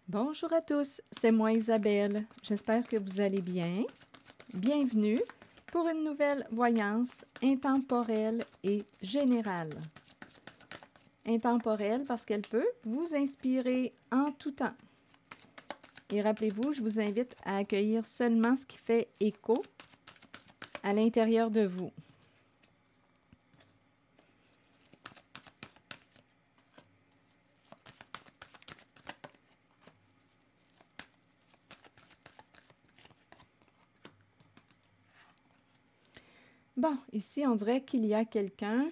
Bonjour à tous, c'est moi Isabelle. J'espère que vous allez bien. Bienvenue pour une nouvelle voyance intemporelle et générale. Intemporelle parce qu'elle peut vous inspirer en tout temps. Et rappelez-vous, je vous invite à accueillir seulement ce qui fait écho à l'intérieur de vous. Bon, ici, on dirait qu'il y a quelqu'un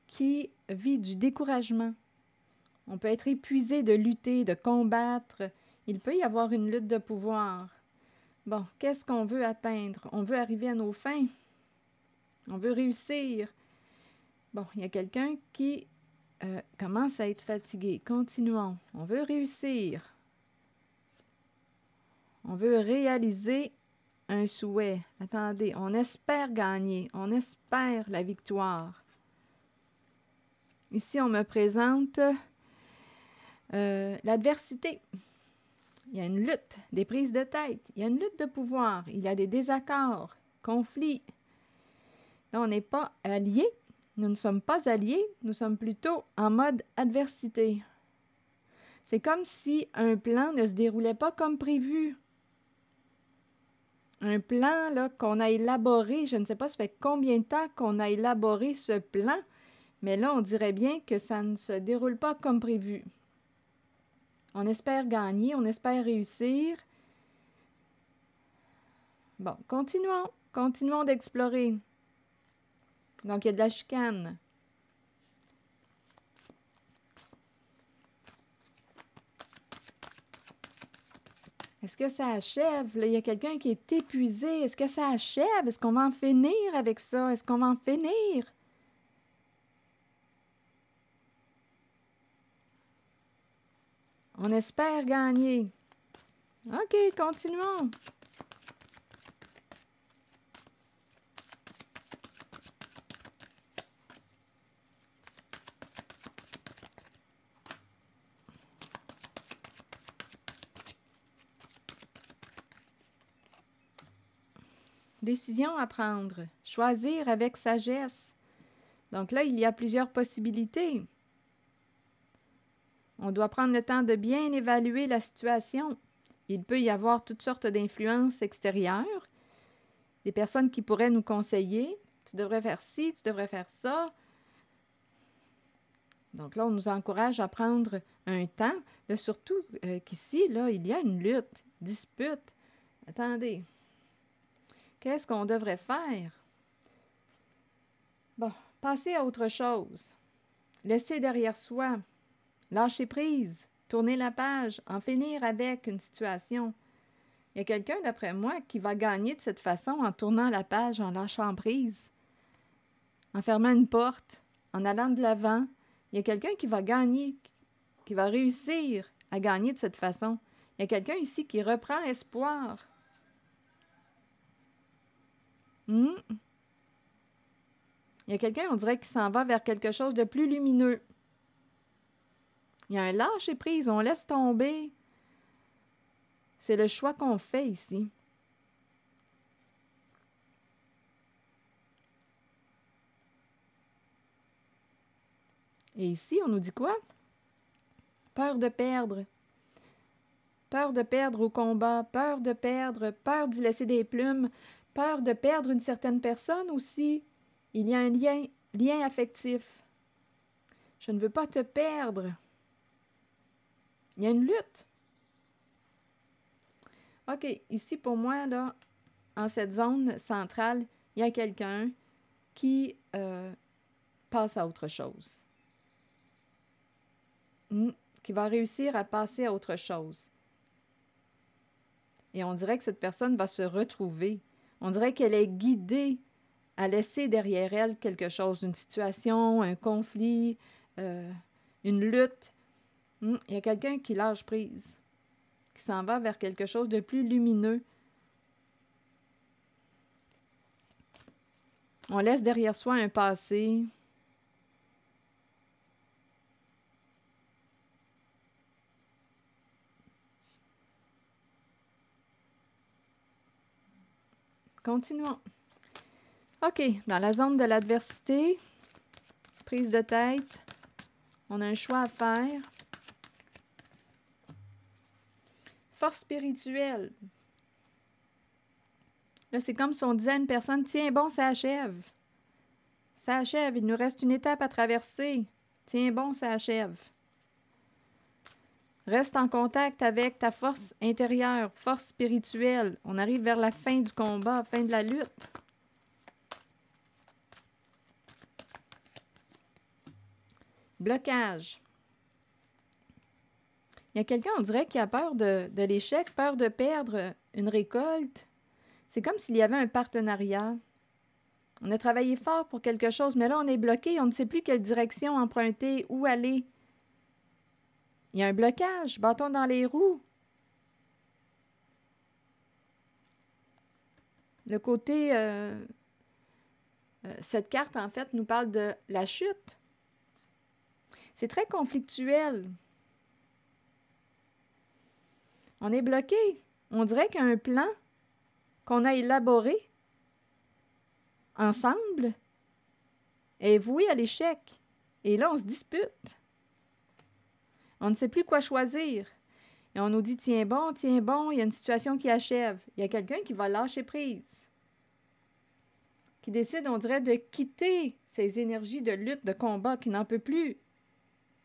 qui vit du découragement. On peut être épuisé de lutter, de combattre. Il peut y avoir une lutte de pouvoir. Bon, qu'est-ce qu'on veut atteindre? On veut arriver à nos fins. On veut réussir. Bon, il y a quelqu'un qui commence à être fatigué. Continuons. On veut réussir. On veut réaliser un souhait. Attendez, on espère gagner. On espère la victoire. Ici, on me présente l'adversité. Il y a une lutte, des prises de tête. Il y a une lutte de pouvoir. Il y a des désaccords, conflits. Là, on n'est pas alliés. Nous ne sommes pas alliés. Nous sommes plutôt en mode adversité. C'est comme si un plan ne se déroulait pas comme prévu. Un plan là qu'on a élaboré, je ne sais pas ça fait combien de temps qu'on a élaboré ce plan, mais là, on dirait bien que ça ne se déroule pas comme prévu. On espère gagner, on espère réussir. Bon, continuons d'explorer. Donc, il y a de la chicane. Est-ce que ça achève? Là, il y a quelqu'un qui est épuisé. Est-ce que ça achève? Est-ce qu'on va en finir avec ça? Est-ce qu'on va en finir? On espère gagner. OK, continuons. Décision à prendre. Choisir avec sagesse. Donc là, il y a plusieurs possibilités. On doit prendre le temps de bien évaluer la situation. Il peut y avoir toutes sortes d'influences extérieures, des personnes qui pourraient nous conseiller. Tu devrais faire ci, tu devrais faire ça. Donc là, on nous encourage à prendre un temps. Là, surtout qu'ici, là, il y a une lutte, dispute. Attendez, qu'est-ce qu'on devrait faire? Bon, passer à autre chose. Laisser derrière soi. Lâcher prise. Tourner la page. En finir avec une situation. Il y a quelqu'un, d'après moi, qui va gagner de cette façon en tournant la page, en lâchant prise, en fermant une porte, en allant de l'avant. Il y a quelqu'un qui va gagner, qui va réussir à gagner de cette façon. Il y a quelqu'un ici qui reprend espoir. Il y a quelqu'un, on dirait, qui s'en va vers quelque chose de plus lumineux. Il y a un lâcher-prise, on laisse tomber. C'est le choix qu'on fait ici. Et ici, on nous dit quoi? Peur de perdre. Peur de perdre au combat, peur de perdre, peur d'y laisser des plumes, peur de perdre une certaine personne aussi. Il y a un lien affectif. Je ne veux pas te perdre. Il y a une lutte. OK, ici pour moi, là, en cette zone centrale, il y a quelqu'un qui passe à autre chose. Qui va réussir à passer à autre chose. Et on dirait que cette personne va se retrouver. On dirait qu'elle est guidée à laisser derrière elle quelque chose, une situation, un conflit, une lutte. Il y a quelqu'un qui lâche prise, qui s'en va vers quelque chose de plus lumineux. On laisse derrière soi un passé. continuons. OK, dans la zone de l'adversité, prise de tête, on a un choix à faire. Force spirituelle. Là, c'est comme si on disait à une personne, tiens bon, ça achève. Ça achève, il nous reste une étape à traverser. Tiens bon, ça achève. Reste en contact avec ta force intérieure, force spirituelle. On arrive vers la fin du combat, fin de la lutte. Blocage. Il y a quelqu'un, on dirait, qui a peur de l'échec, peur de perdre une récolte. C'est comme s'il y avait un partenariat. On a travaillé fort pour quelque chose, mais là, on est bloqué. On ne sait plus quelle direction emprunter, où aller. Il y a un blocage, bâton dans les roues. Le côté... cette carte, en fait, nous parle de la chute. C'est très conflictuel. On est bloqué. On dirait qu'il y a un plan qu'on a élaboré ensemble est voué à l'échec. Et là, on se dispute. On ne sait plus quoi choisir. Et on nous dit, tiens bon, il y a une situation qui achève. Il y a quelqu'un qui va lâcher prise. Qui décide, on dirait, de quitter ces énergies de lutte, de combat, qui n'en peut plus.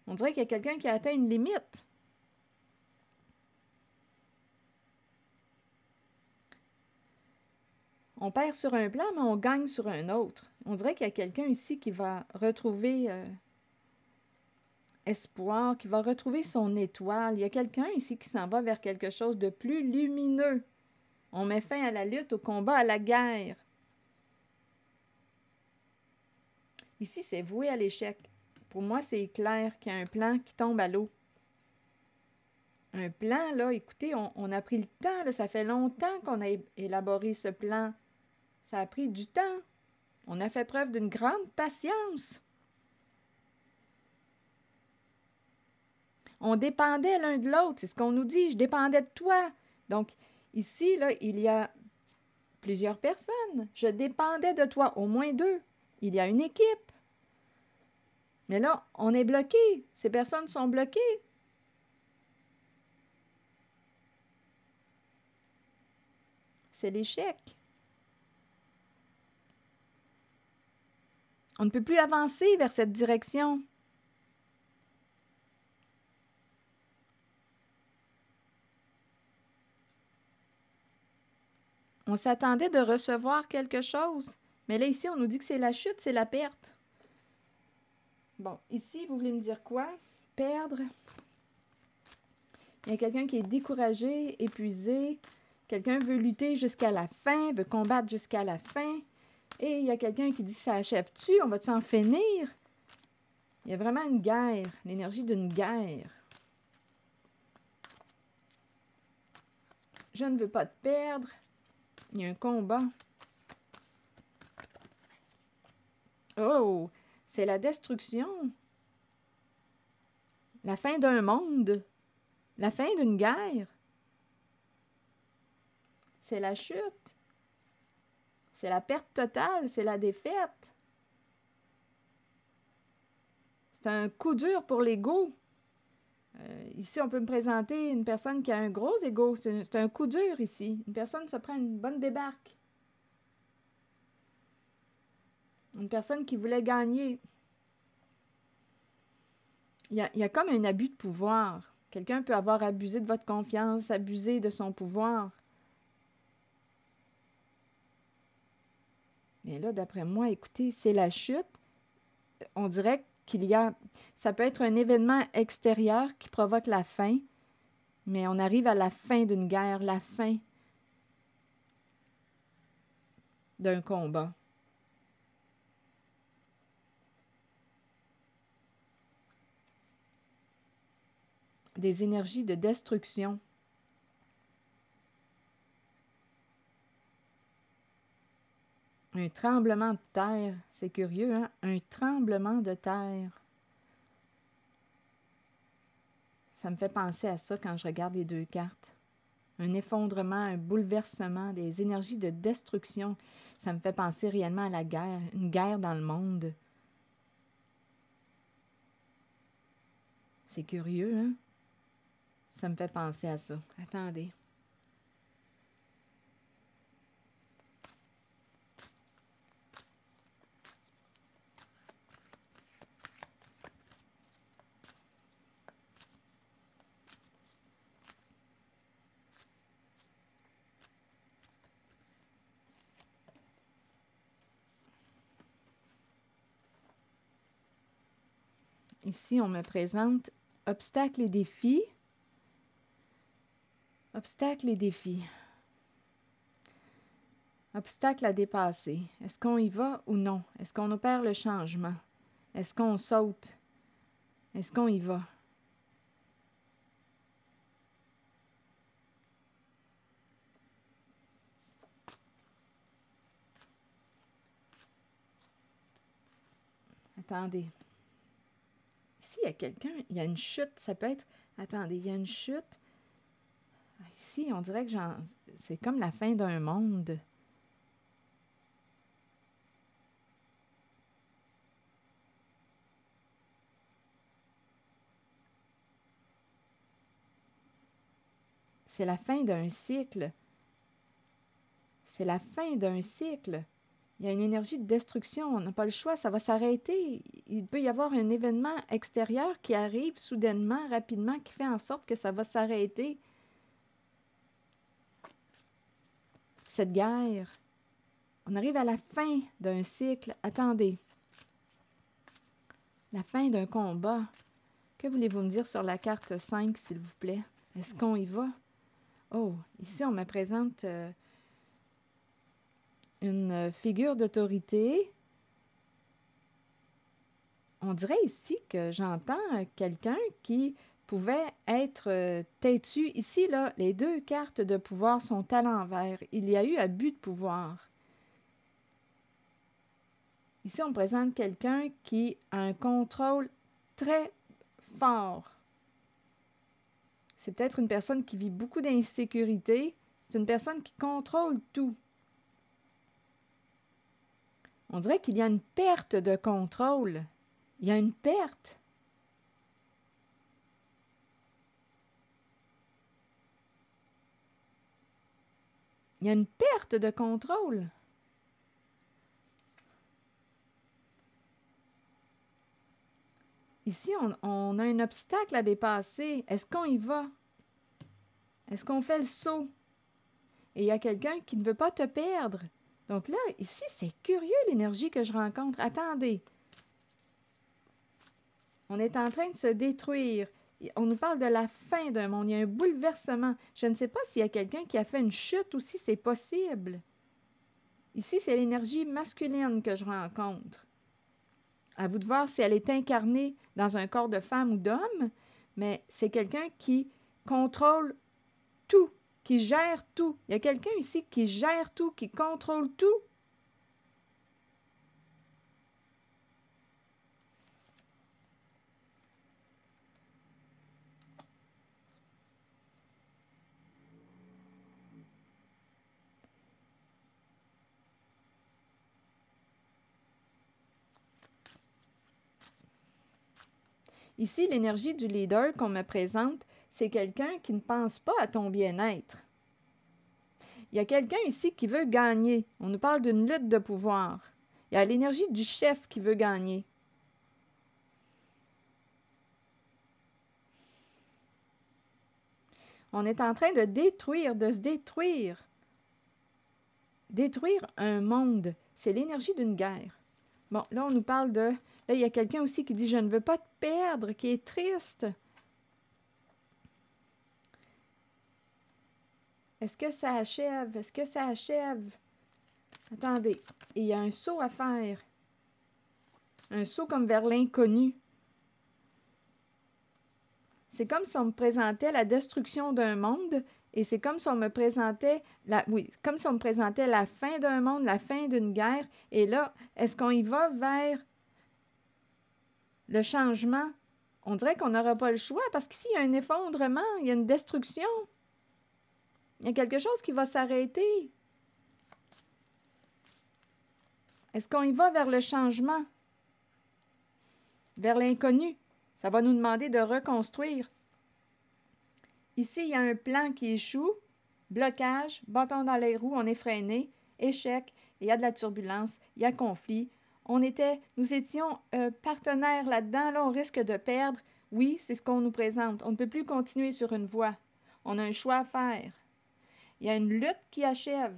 On dirait qu'il y a quelqu'un qui a atteint une limite. On perd sur un plan, mais on gagne sur un autre. On dirait qu'il y a quelqu'un ici qui va retrouver espoir, qui va retrouver son étoile. Il y a quelqu'un ici qui s'en va vers quelque chose de plus lumineux. On met fin à la lutte, au combat, à la guerre. Ici, c'est voué à l'échec. Pour moi, c'est clair qu'il y a un plan qui tombe à l'eau. Un plan, là, écoutez, on a pris le temps, là, ça fait longtemps qu'on a élaboré ce plan. Ça a pris du temps. On a fait preuve d'une grande patience. On dépendait l'un de l'autre, c'est ce qu'on nous dit. Je dépendais de toi. Donc, ici, là, il y a plusieurs personnes. Je dépendais de toi, au moins deux. Il y a une équipe. Mais là, on est bloqué. Ces personnes sont bloquées. C'est l'échec. On ne peut plus avancer vers cette direction. On s'attendait de recevoir quelque chose. Mais là, ici, on nous dit que c'est la chute, c'est la perte. Bon, ici, vous voulez me dire quoi? Perdre. Il y a quelqu'un qui est découragé, épuisé. Quelqu'un veut lutter jusqu'à la fin, veut combattre jusqu'à la fin. Et il y a quelqu'un qui dit, ça achève-tu? On va-tu en finir? Il y a vraiment une guerre, l'énergie d'une guerre. Je ne veux pas te perdre. Il y a un combat. Oh, c'est la destruction. La fin d'un monde. La fin d'une guerre. C'est la chute. C'est la perte totale, c'est la défaite. C'est un coup dur pour l'ego. Ici, on peut me présenter une personne qui a un gros ego. C'est un coup dur ici. Une personne se prend une bonne débarque. Une personne qui voulait gagner. Il y a comme un abus de pouvoir. Quelqu'un peut avoir abusé de votre confiance, abusé de son pouvoir. Mais là, d'après moi, écoutez, c'est la chute. On dirait qu'il y a... Ça peut être un événement extérieur qui provoque la fin, mais on arrive à la fin d'une guerre, la fin d'un combat. Des énergies de destruction. Un tremblement de terre. C'est curieux, hein? Un tremblement de terre. Ça me fait penser à ça quand je regarde les deux cartes. un effondrement, un bouleversement, des énergies de destruction. Ça me fait penser réellement à la guerre, une guerre dans le monde. C'est curieux, hein? Ça me fait penser à ça. Attendez. Ici, on me présente obstacles et défis. Obstacles et défis. Obstacles à dépasser. Est-ce qu'on y va ou non? Est-ce qu'on opère le changement? Est-ce qu'on saute? Est-ce qu'on y va? Attendez. Ici, il y a quelqu'un, il y a une chute. Ça peut être... Attendez, il y a une chute. Ici, on dirait que c'est comme la fin d'un monde. C'est la fin d'un cycle. C'est la fin d'un cycle. Il y a une énergie de destruction. On n'a pas le choix, ça va s'arrêter. Il peut y avoir un événement extérieur qui arrive soudainement, rapidement, qui fait en sorte que ça va s'arrêter. Cette guerre. On arrive à la fin d'un cycle. Attendez. La fin d'un combat. Que voulez-vous me dire sur la carte 5, s'il vous plaît? Est-ce qu'on y va? Oh, ici, on me présente une figure d'autorité. On dirait ici que j'entends quelqu'un qui pouvait être têtu. Ici, là, les deux cartes de pouvoir sont à l'envers. Il y a eu abus de pouvoir. Ici, on présente quelqu'un qui a un contrôle très fort. C'est peut-être une personne qui vit beaucoup d'insécurité. C'est une personne qui contrôle tout. On dirait qu'il y a une perte de contrôle. Il y a une perte. Il y a une perte de contrôle. Ici, on a un obstacle à dépasser. Est-ce qu'on y va? Est-ce qu'on fait le saut? Et il y a quelqu'un qui ne veut pas te perdre. Donc là, ici, c'est curieux l'énergie que je rencontre. Attendez. On est en train de se détruire. On nous parle de la fin d'un monde. Il y a un bouleversement. Je ne sais pas s'il y a quelqu'un qui a fait une chute ou si c'est possible. Ici, c'est l'énergie masculine que je rencontre. À vous de voir si elle est incarnée dans un corps de femme ou d'homme, mais c'est quelqu'un qui contrôle tout, qui gère tout. Il y a quelqu'un ici qui gère tout, qui contrôle tout. Ici, l'énergie du leader qu'on me présente, c'est quelqu'un qui ne pense pas à ton bien-être. Il y a quelqu'un ici qui veut gagner. On nous parle d'une lutte de pouvoir. Il y a l'énergie du chef qui veut gagner. On est en train de détruire, de se détruire. Détruire un monde. C'est l'énergie d'une guerre. Bon, là, on nous parle de... Là, il y a quelqu'un aussi qui dit « Je ne veux pas te perdre », qui est triste. Est-ce que ça achève? Est-ce que ça achève? Attendez, il y a un saut à faire. Un saut comme vers l'inconnu. C'est comme si on me présentait la destruction d'un monde et c'est comme si on me présentait comme si on me présentait la fin d'un monde, la fin d'une guerre. Et là, est-ce qu'on y va vers le changement? On dirait qu'on n'aura pas le choix parce qu'ici, il y a un effondrement, il y a une destruction. Il y a quelque chose qui va s'arrêter. Est-ce qu'on y va vers le changement? Vers l'inconnu? Ça va nous demander de reconstruire. Ici, il y a un plan qui échoue. Blocage, bâton dans les roues, on est freiné. Échec, il y a de la turbulence, il y a conflit. Nous étions partenaires là-dedans, là, on risque de perdre. Oui, c'est ce qu'on nous présente. On ne peut plus continuer sur une voie. On a un choix à faire. Il y a une lutte qui achève.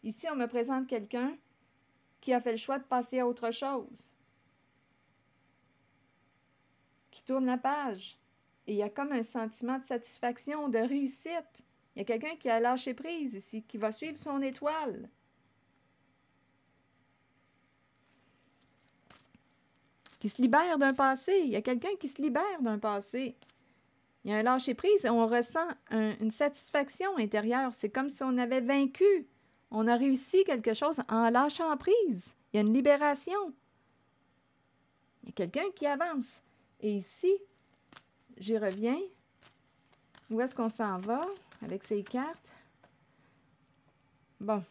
Ici, on me présente quelqu'un qui a fait le choix de passer à autre chose, qui tourne la page. Et il y a comme un sentiment de satisfaction, de réussite. Il y a quelqu'un qui a lâché prise ici, qui va suivre son étoile. Qui se libère d'un passé. Il y a quelqu'un qui se libère d'un passé. Il y a un lâcher-prise et on ressent une satisfaction intérieure. C'est comme si on avait vaincu. On a réussi quelque chose en lâchant prise. Il y a une libération. Il y a quelqu'un qui avance. Et ici, j'y reviens. Où est-ce qu'on s'en va avec ces cartes? Bon.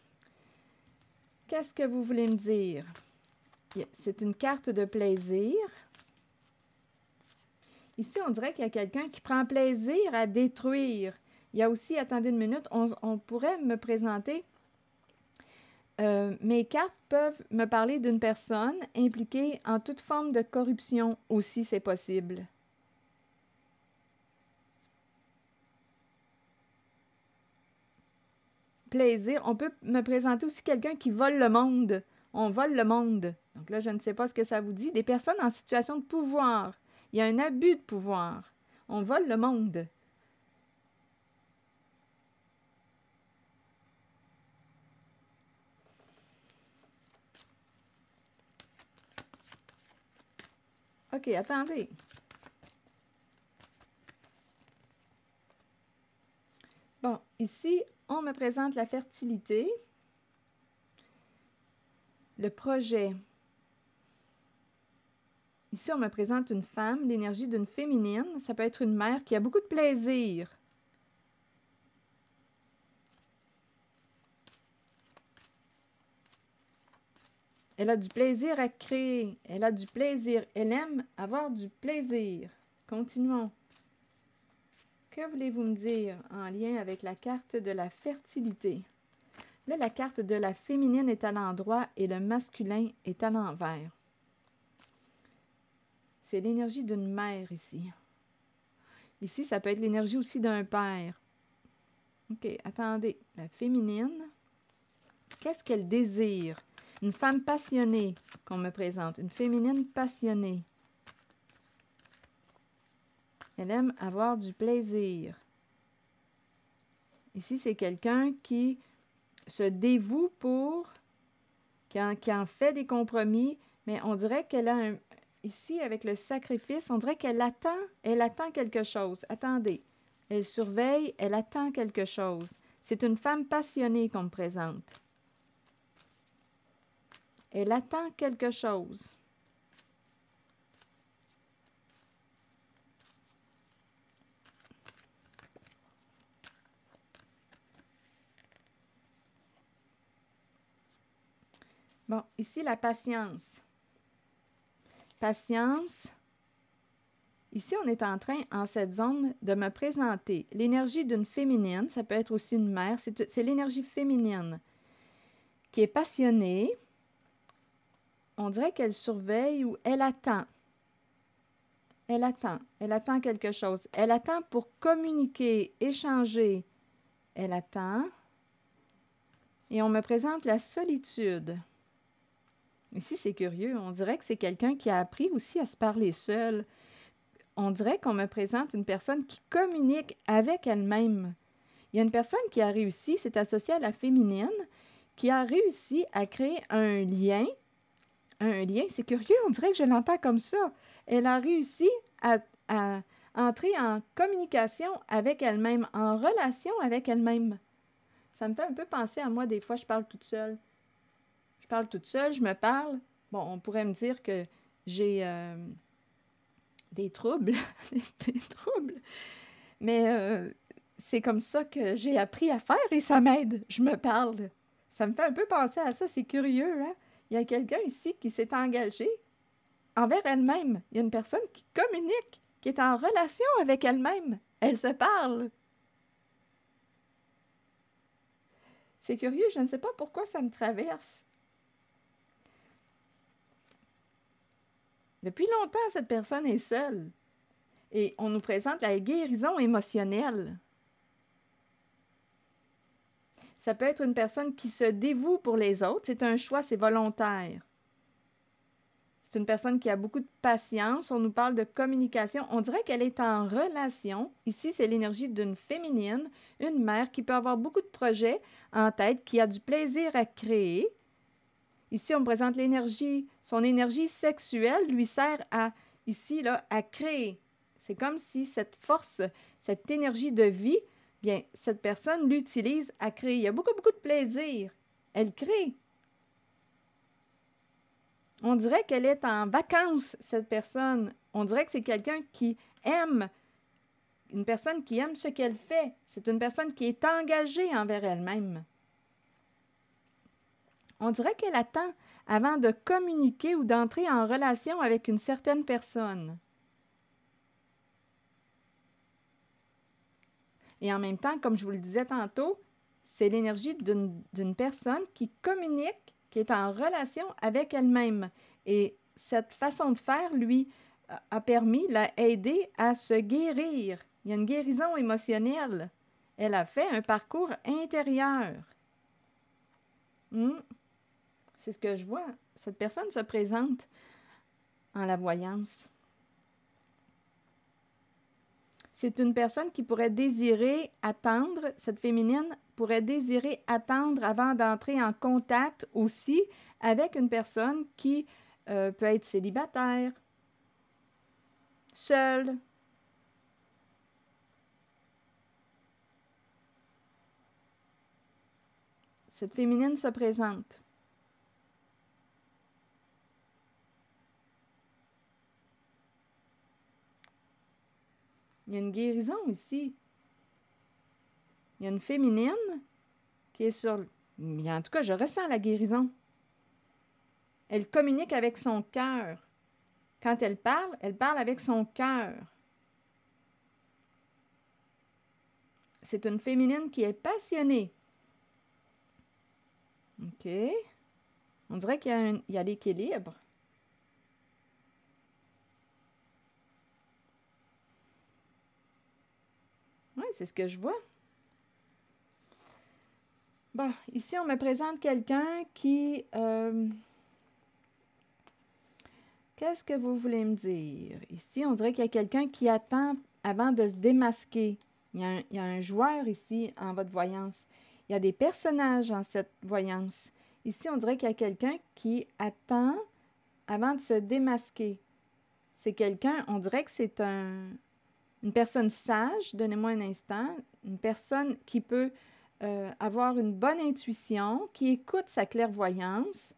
Qu'est-ce que vous voulez me dire? C'est une carte de plaisir. Ici, on dirait qu'il y a quelqu'un qui prend plaisir à détruire. Il y a aussi, attendez une minute, on pourrait me présenter. Mes cartes peuvent me parler d'une personne impliquée en toute forme de corruption aussi, c'est possible. Plaisir. On peut me présenter aussi quelqu'un qui vole le monde. On vole le monde. Donc là, je ne sais pas ce que ça vous dit. Des personnes en situation de pouvoir. Il y a un abus de pouvoir. On vole le monde. OK, attendez. Bon, ici, on me présente la fertilité, le projet. Ici, on me présente une femme, l'énergie d'une féminine. Ça peut être une mère qui a beaucoup de plaisir. Elle a du plaisir à créer. Elle a du plaisir. Elle aime avoir du plaisir. Continuons. Que voulez-vous me dire en lien avec la carte de la fertilité? Là, la carte de la féminine est à l'endroit et le masculin est à l'envers. C'est l'énergie d'une mère ici. Ici, ça peut être l'énergie aussi d'un père. OK, attendez. La féminine, qu'est-ce qu'elle désire? Une femme passionnée qu'on me présente. Une féminine passionnée. Elle aime avoir du plaisir. Ici, c'est quelqu'un qui se dévoue qui en fait des compromis, mais on dirait qu'elle a ici, avec le sacrifice, on dirait qu'elle attend quelque chose. Attendez, elle surveille, elle attend quelque chose. C'est une femme passionnée qu'on me présente. Elle attend quelque chose. Bon, ici, la patience. Patience. Ici, on est en train, en cette zone, de me présenter l'énergie d'une féminine. Ça peut être aussi une mère. C'est l'énergie féminine qui est passionnée. On dirait qu'elle surveille ou elle attend. Elle attend. Elle attend quelque chose. Elle attend pour communiquer, échanger. Elle attend. Et on me présente la solitude. Ici, c'est curieux. On dirait que c'est quelqu'un qui a appris aussi à se parler seul. On dirait qu'on me présente une personne qui communique avec elle-même. Il y a une personne qui a réussi, c'est associé à la féminine, qui a réussi à créer un lien. Un lien, c'est curieux, on dirait que je l'entends comme ça. Elle a réussi à entrer en communication avec elle-même, en relation avec elle-même. Ça me fait un peu penser à moi, des fois, je parle toute seule. Je parle toute seule, je me parle. Bon, on pourrait me dire que j'ai des troubles. Des troubles. Mais c'est comme ça que j'ai appris à faire et ça m'aide. Je me parle. Ça me fait un peu penser à ça. C'est curieux, hein? Il y a quelqu'un ici qui s'est engagé envers elle-même. Il y a une personne qui communique, qui est en relation avec elle-même. Elle se parle. C'est curieux, je ne sais pas pourquoi ça me traverse. Depuis longtemps, cette personne est seule. Et on nous présente la guérison émotionnelle. Ça peut être une personne qui se dévoue pour les autres. C'est un choix, c'est volontaire. C'est une personne qui a beaucoup de patience. On nous parle de communication. On dirait qu'elle est en relation. Ici, c'est l'énergie d'une féminine, une mère qui peut avoir beaucoup de projets en tête, qui a du plaisir à créer. Ici, on me présente l'énergie. Son énergie sexuelle lui sert à, ici, là, à créer. C'est comme si cette force, cette énergie de vie, bien, cette personne l'utilise à créer. Il y a beaucoup, beaucoup de plaisir. Elle crée. On dirait qu'elle est en vacances, cette personne. On dirait que c'est quelqu'un qui aime, une personne qui aime ce qu'elle fait. C'est une personne qui est engagée envers elle-même. On dirait qu'elle attend avant de communiquer ou d'entrer en relation avec une certaine personne. Et en même temps, comme je vous le disais tantôt, c'est l'énergie d'une personne qui communique, qui est en relation avec elle-même. Et cette façon de faire, lui, a permis, l'a aidé à se guérir. Il y a une guérison émotionnelle. Elle a fait un parcours intérieur. C'est ce que je vois. Cette personne se présente en la voyance. C'est une personne qui pourrait désirer attendre, cette féminine pourrait désirer attendre avant d'entrer en contact aussi avec une personne qui peut être célibataire, seule. Cette féminine se présente. Il y a une guérison ici. Il y a une féminine qui est sur... Mais en tout cas, je ressens la guérison. Elle communique avec son cœur. Quand elle parle avec son cœur. C'est une féminine qui est passionnée. OK. On dirait qu'il y a l'équilibre. Oui, c'est ce que je vois. Bon, ici, on me présente quelqu'un qui... Qu'est-ce que vous voulez me dire? Ici, on dirait qu'il y a quelqu'un qui attend avant de se démasquer. Il y a un joueur ici en votre voyance. Il y a des personnages en cette voyance. Ici, on dirait qu'il y a quelqu'un qui attend avant de se démasquer. C'est quelqu'un, on dirait que c'est une personne sage, donnez-moi un instant, une personne qui peut avoir une bonne intuition, qui écoute sa clairvoyance.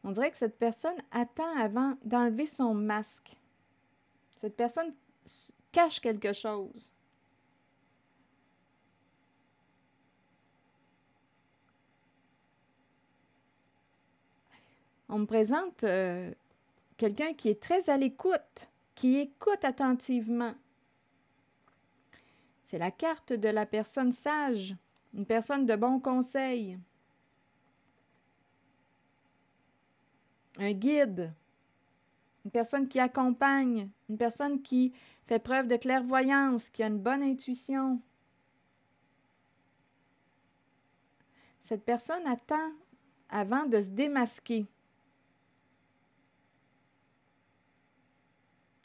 On dirait que cette personne attend avant d'enlever son masque. Cette personne cache quelque chose. On me présente quelqu'un qui est très à l'écoute, qui écoute attentivement. C'est la carte de la personne sage, une personne de bon conseil. Un guide, une personne qui accompagne, une personne qui fait preuve de clairvoyance, qui a une bonne intuition. Cette personne attend avant de se démasquer.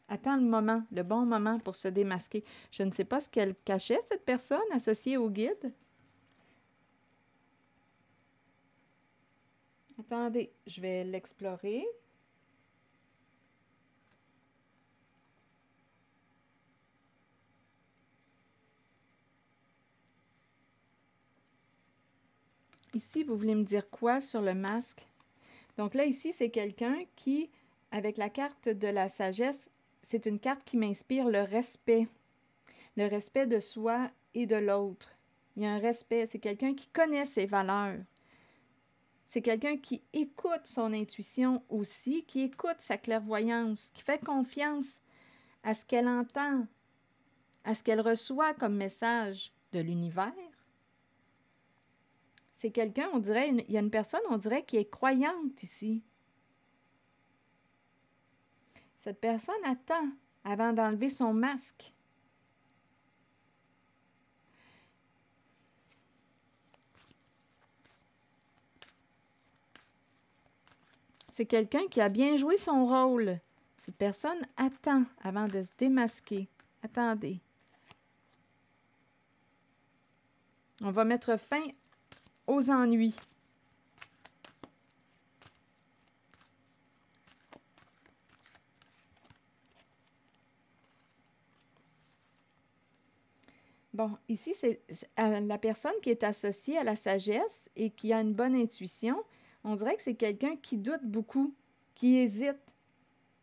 Attend le moment, le bon moment pour se démasquer. Je ne sais pas ce qu'elle cachait, cette personne associée au guide. Attendez, je vais l'explorer. Ici, vous voulez me dire quoi sur le masque? Donc là, ici, c'est quelqu'un qui, avec la carte de la sagesse, c'est une carte qui m'inspire le respect. Le respect de soi et de l'autre. Il y a un respect. C'est quelqu'un qui connaît ses valeurs. C'est quelqu'un qui écoute son intuition aussi, qui écoute sa clairvoyance, qui fait confiance à ce qu'elle entend, à ce qu'elle reçoit comme message de l'univers. C'est quelqu'un, on dirait, il y a une personne, on dirait, qui est croyante ici. Cette personne attend avant d'enlever son masque. C'est quelqu'un qui a bien joué son rôle. Cette personne attend avant de se démasquer. Attendez. On va mettre fin aux ennuis. Bon, ici, c'est la personne qui est associée à la sagesse et qui a une bonne intuition. On dirait que c'est quelqu'un qui doute beaucoup, qui hésite,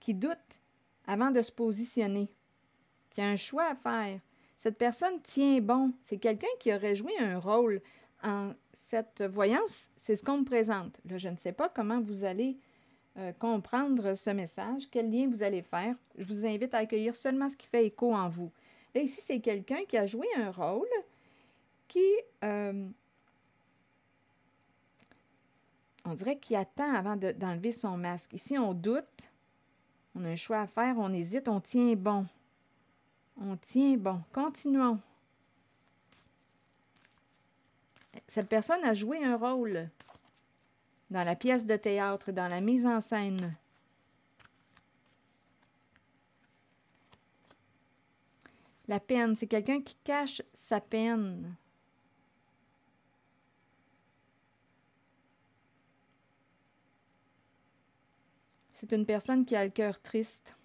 qui doute avant de se positionner, qui a un choix à faire. Cette personne tient bon. C'est quelqu'un qui aurait joué un rôle en cette voyance. C'est ce qu'on me présente. Là, je ne sais pas comment vous allez comprendre ce message, quel lien vous allez faire. Je vous invite à accueillir seulement ce qui fait écho en vous. Là, ici, c'est quelqu'un qui a joué un rôle qui, on dirait qu'il attend avant d'enlever son masque. Ici, on doute, on a un choix à faire, on hésite, on tient bon. On tient bon. Continuons. Cette personne a joué un rôle dans la pièce de théâtre, dans la mise en scène. La peine, c'est quelqu'un qui cache sa peine. C'est une personne qui a le cœur triste.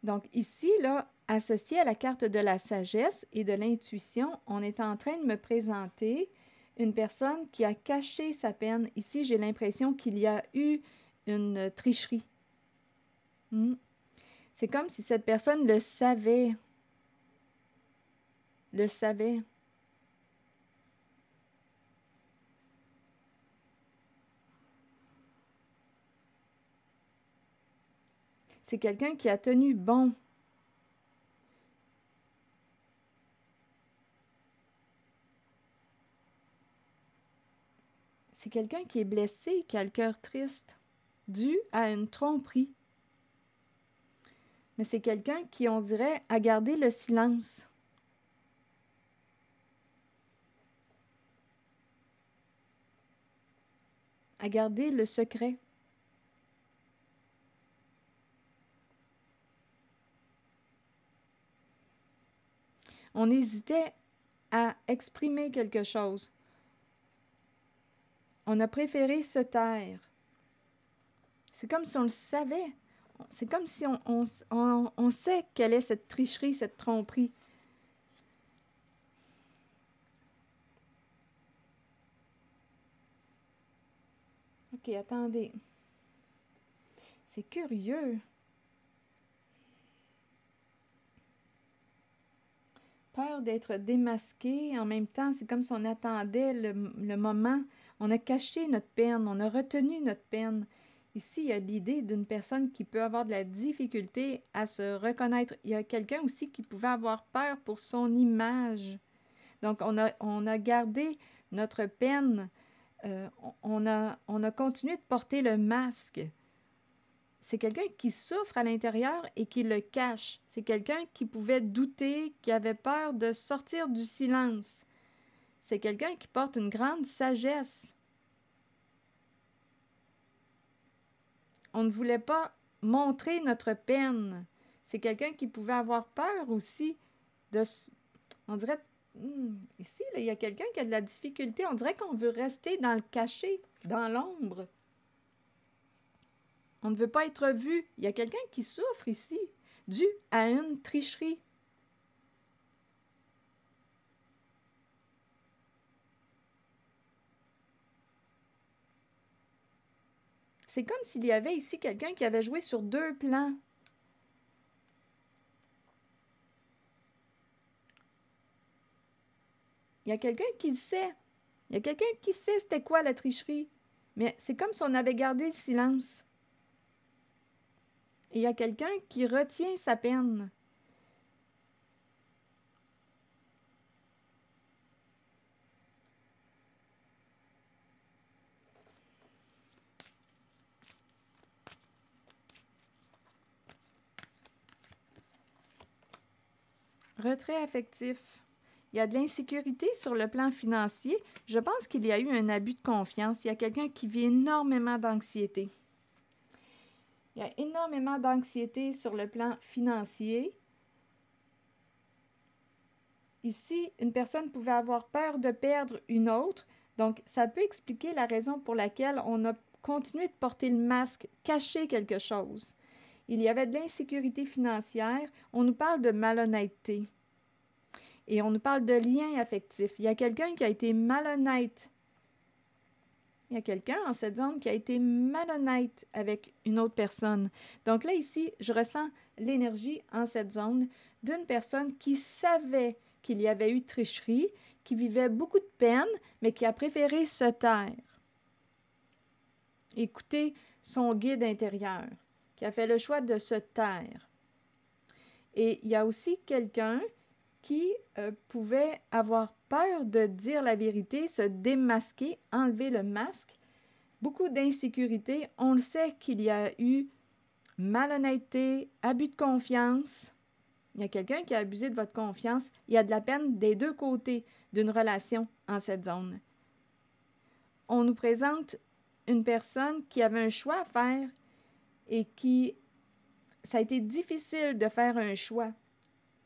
Donc ici, là, associé à la carte de la sagesse et de l'intuition, on est en train de me présenter une personne qui a caché sa peine. Ici, j'ai l'impression qu'il y a eu une tricherie. C'est comme si cette personne le savait. Le savait. C'est quelqu'un qui a tenu bon. C'est quelqu'un qui est blessé, qui a le cœur triste, dû à une tromperie. Mais c'est quelqu'un qui, on dirait, a gardé le silence. A gardé le secret. On hésitait à exprimer quelque chose. On a préféré se taire. C'est comme si on le savait. C'est comme si on sait quelle est cette tricherie, cette tromperie. OK, attendez. C'est curieux. Peur d'être démasqué. En même temps, c'est comme si on attendait le moment. On a caché notre peine, on a retenu notre peine. Ici, il y a l'idée d'une personne qui peut avoir de la difficulté à se reconnaître. Il y a quelqu'un aussi qui pouvait avoir peur pour son image. Donc, on a gardé notre peine. On a continué de porter le masque. C'est quelqu'un qui souffre à l'intérieur et qui le cache. C'est quelqu'un qui pouvait douter, qui avait peur de sortir du silence. C'est quelqu'un qui porte une grande sagesse. On ne voulait pas montrer notre peine. C'est quelqu'un qui pouvait avoir peur aussi de... On dirait... ici, là, il y a quelqu'un qui a de la difficulté. On dirait qu'on veut rester dans le cachet, dans l'ombre. On ne veut pas être vu. Il y a quelqu'un qui souffre ici, dû à une tricherie. C'est comme s'il y avait ici quelqu'un qui avait joué sur deux plans. Il y a quelqu'un qui le sait. Il y a quelqu'un qui sait c'était quoi la tricherie. Mais c'est comme si on avait gardé le silence. Et il y a quelqu'un qui retient sa peine. Retrait affectif. Il y a de l'insécurité sur le plan financier. Je pense qu'il y a eu un abus de confiance. Il y a quelqu'un qui vit énormément d'anxiété. Il y a énormément d'anxiété sur le plan financier. Ici, une personne pouvait avoir peur de perdre une autre. Donc, ça peut expliquer la raison pour laquelle on a continué de porter le masque, cacher quelque chose. Il y avait de l'insécurité financière. On nous parle de malhonnêteté. Et on nous parle de lien affectif. Il y a quelqu'un qui a été malhonnête. Il y a quelqu'un en cette zone qui a été malhonnête avec une autre personne. Donc là, ici, je ressens l'énergie en cette zone d'une personne qui savait qu'il y avait eu tricherie, qui vivait beaucoup de peine, mais qui a préféré se taire. Écouter son guide intérieur, qui a fait le choix de se taire. Et il y a aussi quelqu'un qui pouvait avoir peur de dire la vérité, se démasquer, enlever le masque. Beaucoup d'insécurité. On le sait qu'il y a eu malhonnêteté, abus de confiance. Il y a quelqu'un qui a abusé de votre confiance. Il y a de la peine des deux côtés d'une relation en cette zone. On nous présente une personne qui avait un choix à faire et qui... Ça a été difficile de faire un choix.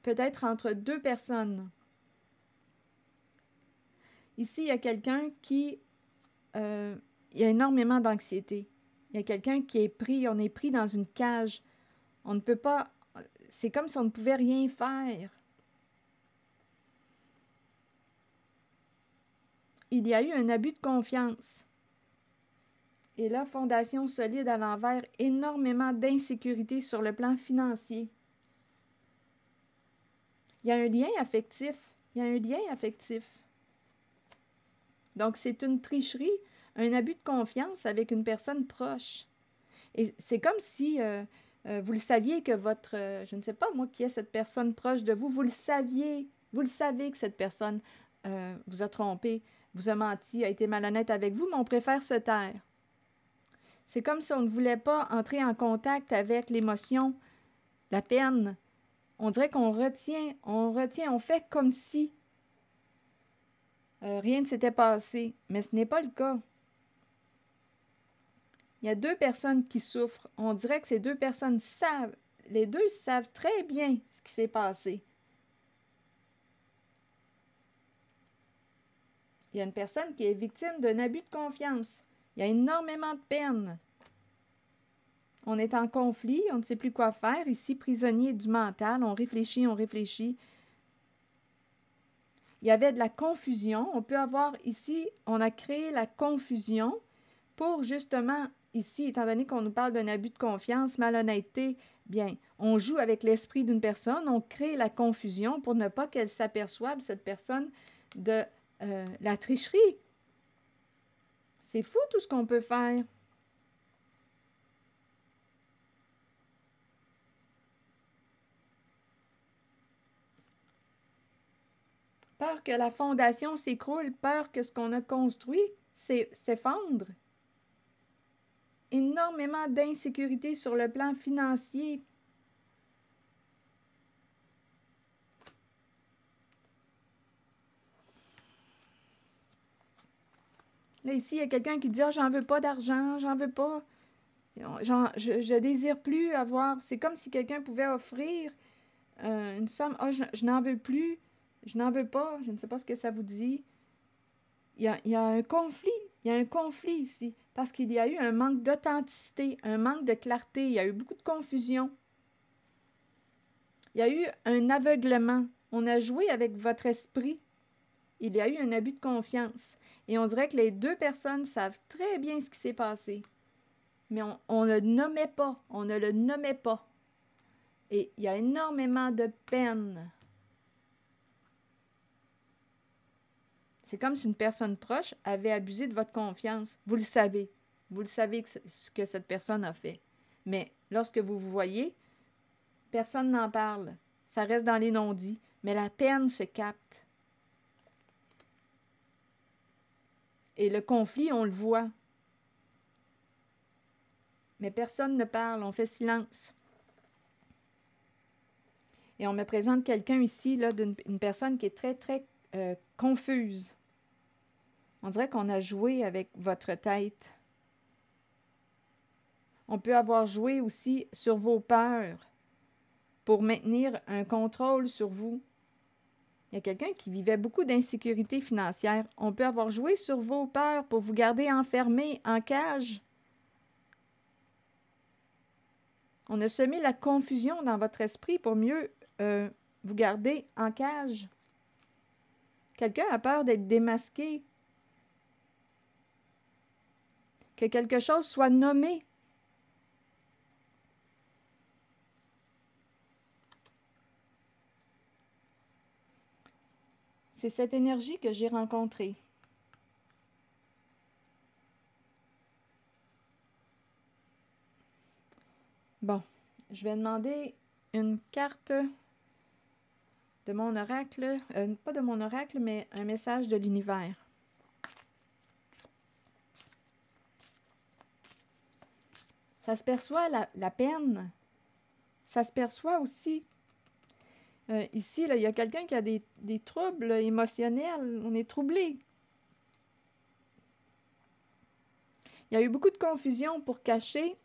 Peut-être entre deux personnes. Ici, il y a quelqu'un qui... il y a énormément d'anxiété. Il y a quelqu'un qui est pris, on est pris dans une cage. On ne peut pas... C'est comme si on ne pouvait rien faire. Il y a eu un abus de confiance. Et là, fondation solide à l'envers, énormément d'insécurité sur le plan financier. Il y a un lien affectif. Il y a un lien affectif. Donc, c'est une tricherie, un abus de confiance avec une personne proche. Et c'est comme si vous le saviez que votre... je ne sais pas, moi, qui est cette personne proche de vous, vous le saviez. Vous le savez que cette personne vous a trompé, vous a menti, a été malhonnête avec vous, mais on préfère se taire. C'est comme si on ne voulait pas entrer en contact avec l'émotion, la peine. On dirait qu'on retient, on fait comme si rien ne s'était passé, mais ce n'est pas le cas. Il y a deux personnes qui souffrent. On dirait que ces deux personnes savent, les deux savent très bien ce qui s'est passé. Il y a une personne qui est victime d'un abus de confiance. Il y a énormément de peine. On est en conflit, on ne sait plus quoi faire. Ici, prisonnier du mental, on réfléchit, on réfléchit. Il y avait de la confusion. On peut avoir ici, on a créé la confusion pour justement, ici, étant donné qu'on nous parle d'un abus de confiance, malhonnêteté, bien, on joue avec l'esprit d'une personne, on crée la confusion pour ne pas qu'elle s'aperçoive, cette personne, de la tricherie. C'est fou tout ce qu'on peut faire. Peur que la fondation s'écroule, peur que ce qu'on a construit s'effondre. Énormément d'insécurité sur le plan financier. Là, ici, il y a quelqu'un qui dit « Ah, j'en veux pas d'argent, j'en veux pas. Je désire plus avoir... » C'est comme si quelqu'un pouvait offrir une somme. « Ah, je n'en veux plus, je n'en veux pas. » Je ne sais pas ce que ça vous dit. Il y a un conflit. Il y a un conflit ici. Parce qu'il y a eu un manque d'authenticité, un manque de clarté. Il y a eu beaucoup de confusion. Il y a eu un aveuglement. On a joué avec votre esprit. Il y a eu un abus de confiance. Et on dirait que les deux personnes savent très bien ce qui s'est passé. Mais on ne le nommait pas. On ne le nommait pas. Et il y a énormément de peine. C'est comme si une personne proche avait abusé de votre confiance. Vous le savez. Vous le savez ce que cette personne a fait. Mais lorsque vous vous voyez, personne n'en parle. Ça reste dans les non-dits. Mais la peine se capte. Et le conflit, on le voit. Mais personne ne parle, on fait silence. Et on me présente quelqu'un ici, là, une personne qui est très, très confuse. On dirait qu'on a joué avec votre tête. On peut avoir joué aussi sur vos peurs pour maintenir un contrôle sur vous. Il y a quelqu'un qui vivait beaucoup d'insécurité financière. On peut avoir joué sur vos peurs pour vous garder enfermé en cage. On a semé la confusion dans votre esprit pour mieux vous garder en cage. Quelqu'un a peur d'être démasqué. Que quelque chose soit nommé. C'est cette énergie que j'ai rencontrée. Bon, je vais demander une carte de mon oracle, pas de mon oracle, mais un message de l'univers. Ça se perçoit la peine. Ça se perçoit aussi. Ici, là, il y a quelqu'un qui a des troubles émotionnels. On est troublé. Il y a eu beaucoup de confusion pour cacher.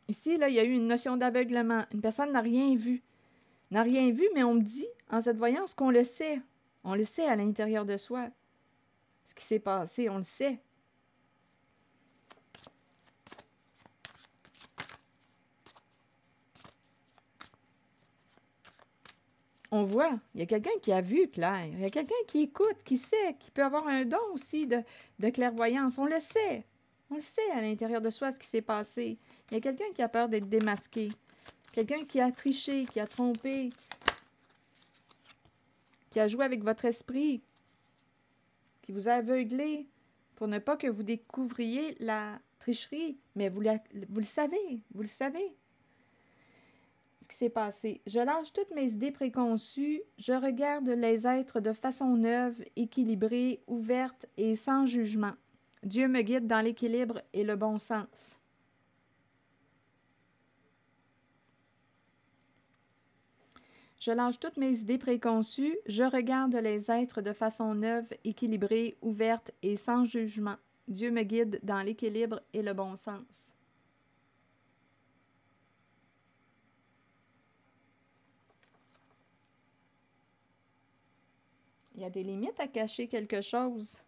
Ici, là, il y a eu une notion d'aveuglement. Une personne n'a rien vu. N'a rien vu, mais on me dit, en cette voyance, qu'on le sait. On le sait à l'intérieur de soi. Ce qui s'est passé, on le sait. On voit, il y a quelqu'un qui a vu clair. Il y a quelqu'un qui écoute, qui sait, qui peut avoir un don aussi de clairvoyance. On le sait. On le sait à l'intérieur de soi ce qui s'est passé. Il y a quelqu'un qui a peur d'être démasqué. Quelqu'un qui a triché, qui a trompé, qui a joué avec votre esprit, qui vous a aveuglé pour ne pas que vous découvriez la tricherie. Mais vous le savez, vous le savez. Ce qui s'est passé. Je lâche toutes mes idées préconçues, je regarde les êtres de façon neuve, équilibrée, ouverte et sans jugement. Dieu me guide dans l'équilibre et le bon sens. Je lâche toutes mes idées préconçues, je regarde les êtres de façon neuve, équilibrée, ouverte et sans jugement. Dieu me guide dans l'équilibre et le bon sens. Il y a des limites à cacher quelque chose.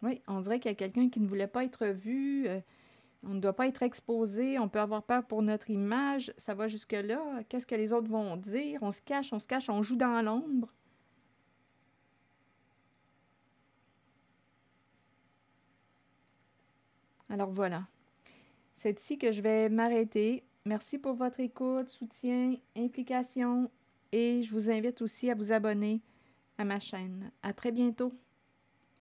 Oui, on dirait qu'il y a quelqu'un qui ne voulait pas être vu. On ne doit pas être exposé. On peut avoir peur pour notre image. Ça va jusque-là. Qu'est-ce que les autres vont dire? On se cache, on joue dans l'ombre. Alors voilà. C'est ici que je vais m'arrêter. Merci pour votre écoute, soutien, implication et je vous invite aussi à vous abonner à ma chaîne. À très bientôt.